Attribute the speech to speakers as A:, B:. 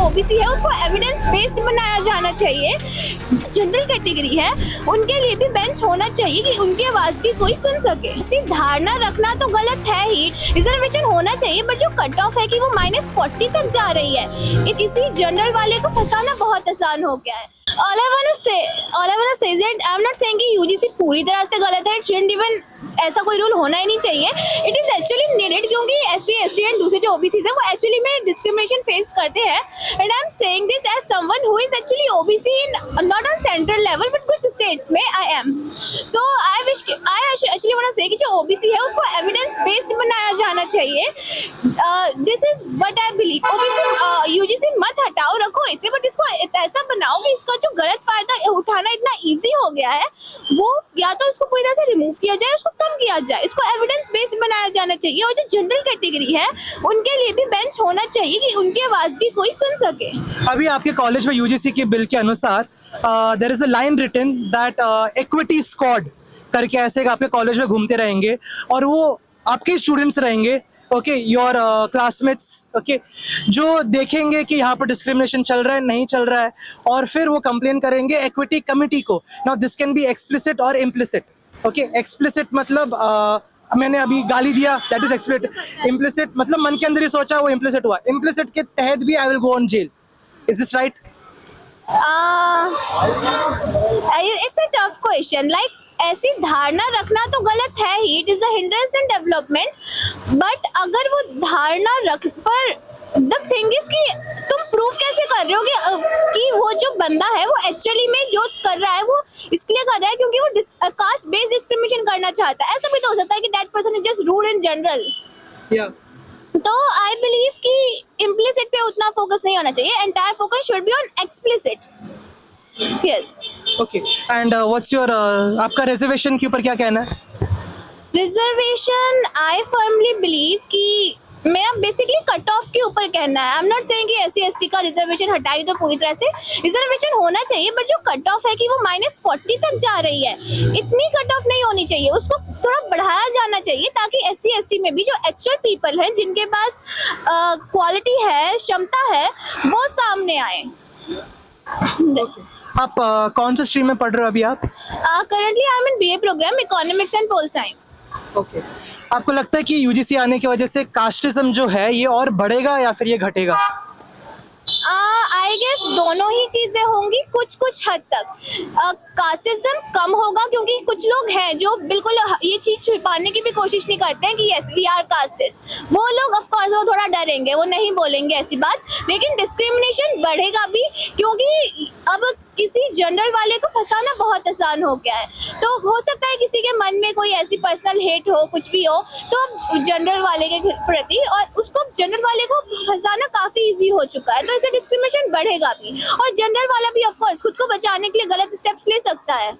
A: OBC है उसको evidence based बनाया जाना चाहिए। जनरल कैटेगरी है उनके लिए भी बेंच होना चाहिए कि उनकी आवाज भी कोई सुन सके। ऐसी धारणा रखना तो गलत है ही, रिजर्वेशन होना चाहिए, बट जो कट ऑफ है कि वो -40 तक जा रही है, किसी जनरल वाले को फंसाना बहुत आसान हो गया है। All I wanna say is that I'm not saying कि यूजीसी पूरी तरह से गलत है, shouldn't even ऐसा कोई रूल होना ही नहीं चाहिए। इट इज एक्चुअली नीडेड क्योंकि SC ST एंड दूसरे जो ओबीसी है वो एक्चुअली में डिस्क्रिमिनेशन फेस करते हैं। And I am saying this as someone who is actually OBC in not on central level but कुछ स्टेट्स में I am. So I actually want to say कि जो ओबीसी है उसको एविडेंस बेस्ड बनाया जाना चाहिए। This is what I believe. OBC UGC मत हटाओ, रखो इसे, बट इसको ऐसा बनाओ कि इसका जो गलत फायदा उठाना इतना इजी हो गया है वो या तो इसको पूरी तरह से रिमूव किया जाए, उसको कम किया जाए, इसको एविडेंस बेस्ड बनाया जाना चाहिए। और जो जनरल कैटेगरी है उनके लिए भी बेंच होना चाहिए कि उनकी आवाज भी कोई सुन सके।
B: अभी आपके कॉलेज में यूजीसी के बिल के अनुसार there is a line written that equity squad करके ऐसे आपके कॉलेज में घूमते रहेंगे और वो आपके स्टूडेंट्स रहेंगे, ओके, योर क्लासमेट्स, ओके, जो देखेंगे कि यहाँ पर डिस्क्रिमिनेशन चल रहा है नहीं चल रहा है और फिर वो कंप्लेन करेंगे इक्विटी कमिटी को। Now this can be explicit और इम्प्लिसिट। ओके, एक्सप्लिसिट मतलब मैंने अभी गाली दिया, दैट इज एक्सप्लिसिट। इम्प्लिसिट मतलब मन के अंदर ही सोचा वो इम्प्लिसिट हुआ। इम्प्लिसिट के तहत भी I will go on jail. Is this right?
A: It's a tough question. Like ऐसी धारणा रखना तो गलत है ही, it is a hindrance in development. But अगर वो धारणा रख पर द थिंग इज कि तुम प्रूफ कैसे कर रहे हो कि वो जो बंदा है वो एक्चुअली में जो कर रहा है वो इसलिए कर रहा है क्योंकि वो कास्ट बेस्ड डिस्क्रिमिनेशन करना चाहता है। ऐसा भी तो हो सकता है कि that person is just rude in general. तो आई बिलीव कि इम्प्लिसिट पे उतना फोकस नहीं होना चाहिए, entire focus should be on explicit. Yes.
B: Okay, and what's your आपका रिजर्वेशन के ऊपर क्या कहना है?
A: रिजर्वेशन आई फर्मली बिलीव कि मेरा बेसिकली कट ऑफ के ऊपर कहना है। आई एम नॉट सेइंग कि SC ST का रिजर्वेशन हटाई तो पूरी तरह से, रिजर्वेशन होना चाहिए, बट जो कट ऑफ है कि वो -40 तक जा रही है, इतनी कट ऑफ नहीं होनी चाहिए, उसको थोड़ा बढ़ाया जाना चाहिए ताकि SC ST में भी जो एक्चुअल पीपल हैं जिनके पास क्वालिटी है, क्षमता है, वो सामने आए।
B: आप कौन सा स्ट्रीम में पढ़ रहे हो अभी आप?
A: Currently I am in BA programme economics and pol science.
B: Okay, आपको लगता है कि यूजीसी आने की वजह से कास्टिज्म जो है ये और बढ़ेगा या फिर ये घटेगा?
A: आई गेस दोनों ही चीजें होंगी कुछ हद तक। कास्टिज्म कम होगा क्योंकि कुछ लोग हैं जो बिल्कुल ये चीज छुपाने की भी कोशिश नहीं करते हैं कि यस वी आर कास्टिस्ट। वो लोग ऑफ कोर्स वो थोड़ा डरेंगे, वो नहीं बोलेंगे ऐसी बात, लेकिन डिस्क्रिमिनेशन बढ़ेगा भी क्योंकि अब किसी जनरल वाले को फंसाना बहुत आसान हो गया है। तो हो सकता है किसी के मन में कोई ऐसी पर्सनल हेट हो, कुछ भी हो, तो जनरल वाले के प्रति, और उसको जनरल वाले को फंसाना काफी इजी हो चुका है, तो इससे डिस्क्रिमिनेशन बढ़ेगा भी। और जनरल वाला भी ऑफ कोर्स खुद को बचाने के लिए गलत स्टेप्स ले सकता है।